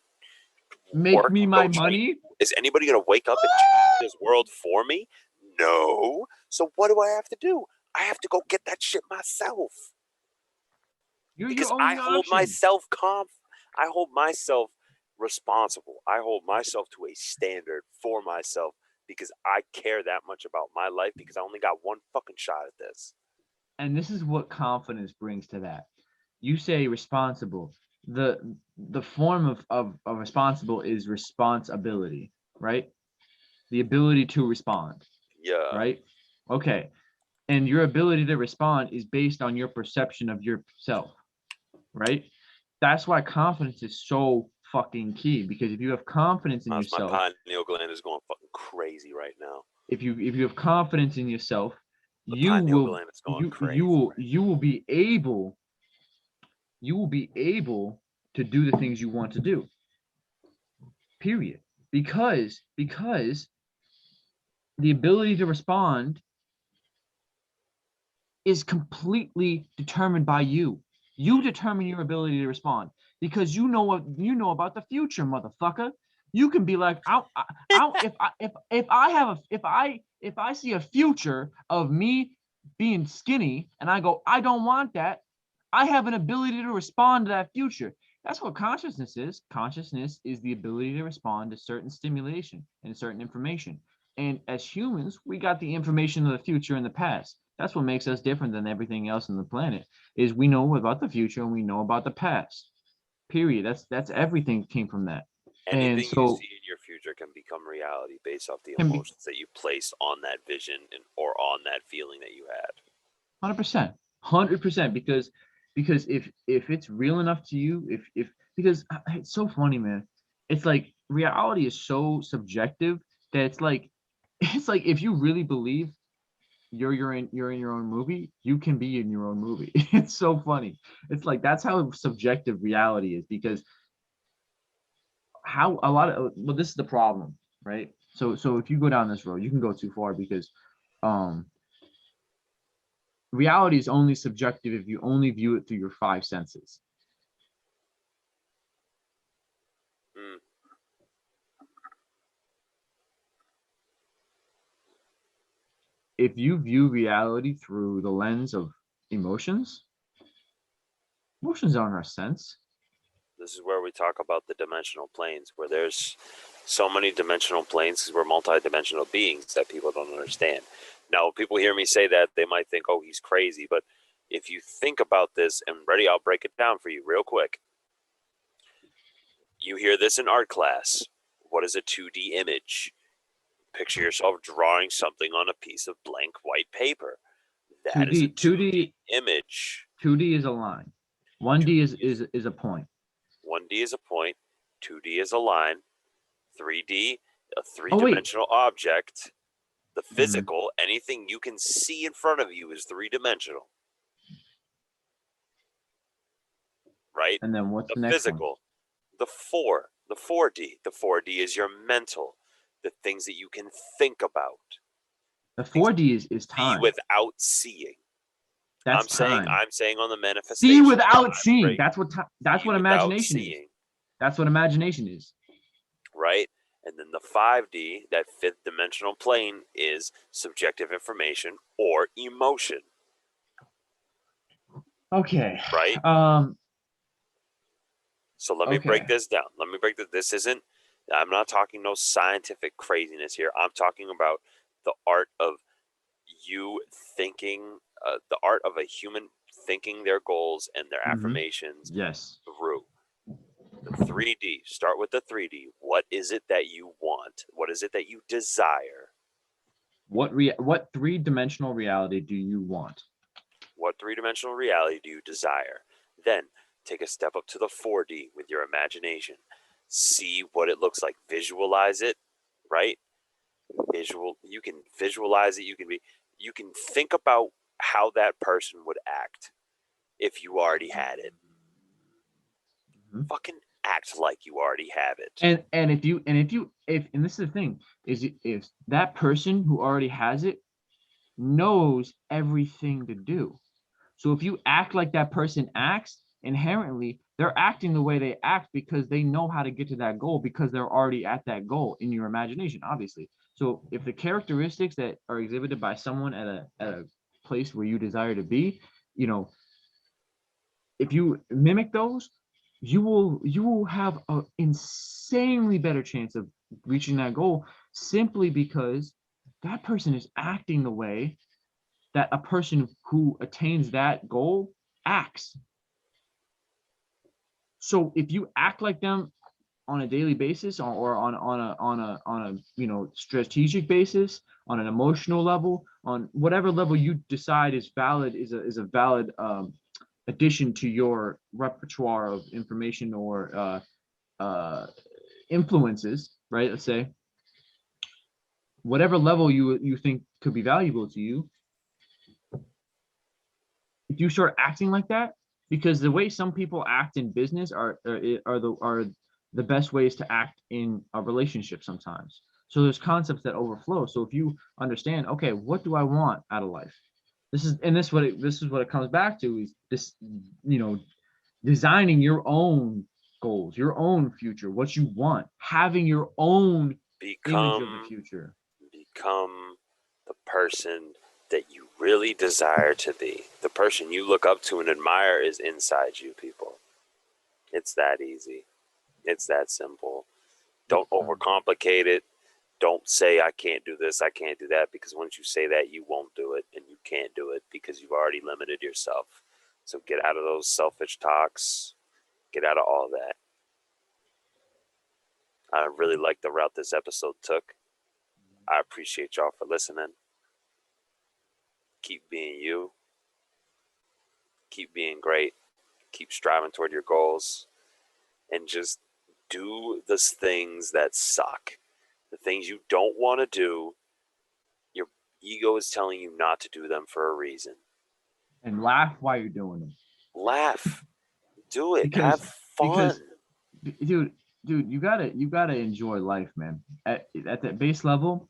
make work, me my go train? money. Is anybody going to wake up and change this world for me? No. So what do I have to do? I have to go get that shit myself You're your because only option. I hold myself responsible. I hold myself to a standard for myself because I care that much about my life because I only got one fucking shot at this. And this is what confidence brings to that. You say responsible. The form of responsible is responsibility, right? The ability to respond, Yeah. right? Okay. And your ability to respond is based on your perception of yourself, right? That's why confidence is so fucking key, because if you have confidence in Honest, my yourself, pineal gland is going fucking crazy right now. if you have confidence in yourself, The you pineal will gland is going you crazy. you will you will be able to do the things you want to do. Period. Because the ability to respond is completely determined by you. You determine your ability to respond because you know what you know about the future, motherfucker. You can be like, if I see a future of me being skinny and I go, I don't want that. I have an ability to respond to that future. That's what consciousness is. Consciousness is the ability to respond to certain stimulation and certain information. And as humans, we got the information of the future and the past. That's what makes us different than everything else on the planet. Is we know about the future and we know about the past. Period. That's everything came from that. And Anything you so see in your future can become reality based off the can be emotions that you place on that vision or on that feeling that you had. 100%, 100%. Because if it's real enough to you, if because it's so funny, man. It's like reality is so subjective that it's like if you really believe you're in your own movie, you can be in your own movie. It's so funny. It's like that's how subjective reality is, because how a lot of well, this is the problem, right? So if you go down this road, you can go too far, because um reality is only subjective if you only view it through your five senses. Mm. If you view reality through the lens of emotions, emotions aren't our sense. This is where we talk about the dimensional planes, where there's so many dimensional planes because we're multi-dimensional beings that people don't understand. Now, people hear me say that, they might think, oh, he's crazy. But if you think about this, and ready, I'll break it down for you real quick. You hear this in art class. What is a 2D image? Picture yourself drawing something on a piece of blank white paper. That is a 2D 2D 2D image. 2D is a line. 1D 2D is a point. 1D is a point, 2D is a line, 3D, a Oh wait. three-dimensional object. The Mhm. physical, anything you can see in front of you is three-dimensional, right? And then what's The the next one? physical, the 4D. The 4D is your mental. the things that you can think about. The 4D is See time. without seeing. That's I'm time. saying on the manifestation. See without side, seeing. right? That's what See without imagination is. seeing, That's what imagination is. right? And then the 5D, that fifth dimensional plane, is subjective information or emotion, Okay. right? So let me break Okay. this down. Let me break this. This isn't, I'm not talking no scientific craziness here. I'm talking about the art of you thinking, the art of a human thinking their goals and their affirmations Yes. through. The 3D, start with the 3D. What is it that you want? What is it that you desire? What 3-dimensional reality do you want? What three-dimensional reality do you desire? Then take a step up to the 4D with your imagination. See what it looks like. Visualize it, right? You can visualize it. You can think about how that person would act if you already had it. Mhm. Fucking act like you already have it. And if this is the thing, is if that person who already has it knows everything to do. So if you act like that person acts, inherently they're acting the way they act because they know how to get to that goal, because they're already at that goal in your imagination, obviously. So if the characteristics that are exhibited by someone at a place where you desire to be, you know, if you mimic those, you will have an insanely better chance of reaching that goal, simply because that person is acting the way that a person who attains that goal acts. So if you act like them on a daily basis, or on a strategic basis, on an emotional level, on whatever level you decide is valid, is a valid addition to your repertoire of information or influences, right? Let's say whatever level you think could be valuable to you, if you start acting like that, because the way some people act in business are the best ways to act in a relationship sometimes. So there's concepts that overflow. So if you understand, okay, what do I want out of life? This is what it comes back to, is this, designing your own goals, your own future, what you want, having your own image of the future. Become the person that you really desire to be. The person you look up to and admire is inside you, people. It's that easy. It's that simple. Don't overcomplicate it. Don't say, I can't do this, I can't do that, because once you say that, you won't do it, and you can't do it because you've already limited yourself. So get out of those selfish talks. Get out of all that. I really like the route this episode took. I appreciate y'all for listening. Keep being you. Keep being great. Keep striving toward your goals. And just do the things that suck. The things you don't want to do, your ego is telling you not to do them for a reason. And laugh while you're doing them. Laugh. Do it. Because Have fun. dude, you gotta enjoy life, man. At that base level,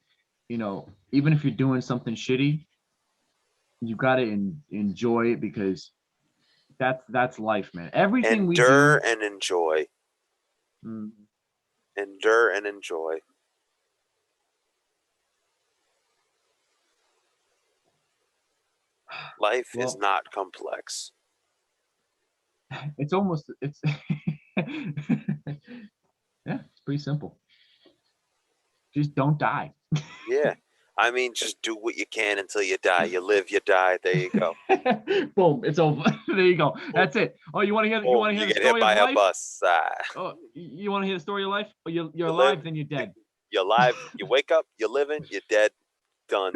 even if you're doing something shitty, you gotta enjoy it, because that's life, man. Everything we do. Endure and enjoy. Mm, Endure and enjoy. Life is not complex. it's yeah, it's pretty simple. Just don't die. Yeah. I mean, just do what you can until you die. You live, you die. There you go. Boom, it's over. There you go. That's it. Oh, you want to hear? You want to hear the get story hit by of a life? bus. Oh, you want to hear the story of life? Oh, you're You alive, live, then you're dead. You're alive. You wake up. You're living. You're dead. Done.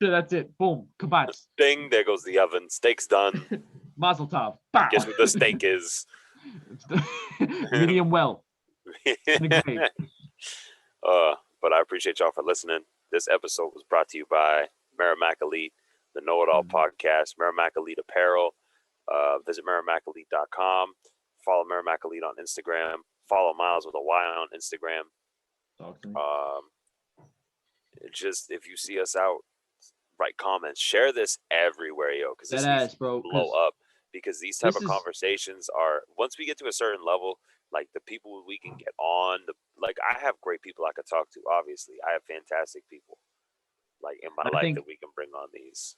So that's it. Boom, kabats. Ding. There goes the oven. Steak's done. Mazel tov. Bow. Guess what the steak is? Medium well. But I appreciate y'all for listening. This episode was brought to you by Merrimack Elite, the Know It All podcast, Merrimack Elite Apparel. Visit merrimackelite.com. Follow Merrimack Elite on Instagram. Follow Miles with a Y on Instagram. Talk to me. just if you see us out, write comments, share this everywhere, yo, because That this needs ass, to bro. blow Because up. Because these type this of is, conversations are, once we get to a certain level, like the people we can get on, like I have great people I could talk to. Obviously, I have fantastic people like in my I life think, that we can bring on these.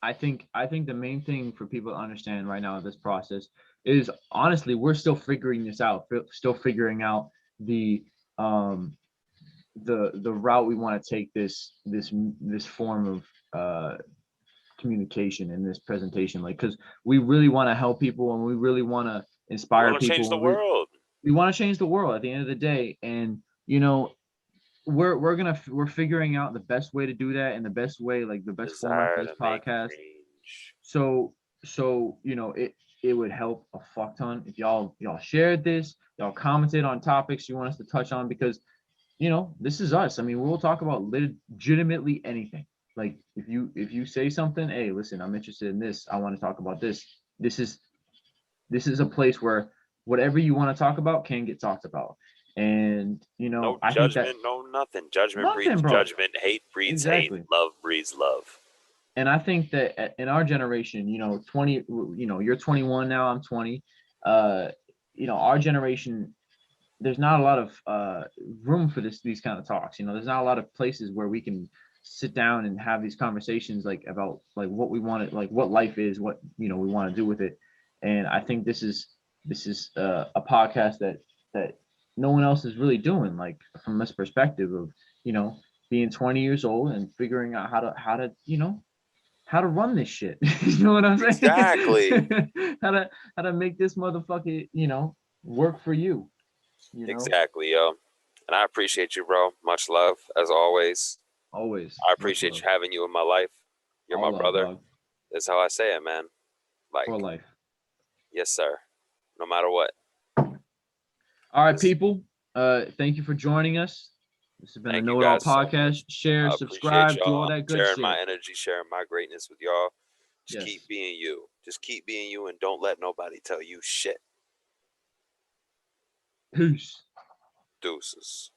I think the main thing for people to understand right now in this process is honestly we're still figuring this out. Still figuring out the um the route we want to take this form of communication in this presentation, like because we really want to help people and we really want to We inspire want to change people the and world. we want to change the world at the end of the day. And we're figuring out the best way to do that and the best way, like the best format for Desire this to make podcast. change. So it would help a fuck ton if y'all shared this, y'all commented on topics you want us to touch on, because this is us. I mean, we'll talk about legitimately anything. Like if you say something, hey, listen, I'm interested in this. I want to talk about this. This is this is a place where whatever you want to talk about can get talked about. And No I think that judgment, no nothing. Judgment nothing, breeds bro. judgment. Hate breeds hate. Exactly. Love breeds love. And I think that in our generation, 20, you're 21 now, I'm 20. Uh, our generation, there's not a lot of room for these kind of talks. There's not a lot of places where we can sit down and have these conversations like about like what we want to, like what life is, what we want to do with it. And I think this is a podcast that no one else is really doing, like from this perspective of being 20 years old and figuring out how to run this shit. You know what I'm Exactly. saying? how to make this motherfucker work for you. you know Exactly, yo. And I appreciate you, bro. Much love, as always. Always I much appreciate love. you having you in my life. You're All my love, brother. dog. That's how I say it, man. For Like, life. yes, sir. No matter what. All right, This, people. Thank you for joining us. This has been the thank you Know It All guys so podcast. much. Share, I appreciate subscribe, do all y'all that good sharing shit. my energy, sharing my greatness with y'all. Just Yes. keep being you. Just keep being you and don't let nobody tell you shit. Peace. Deuces.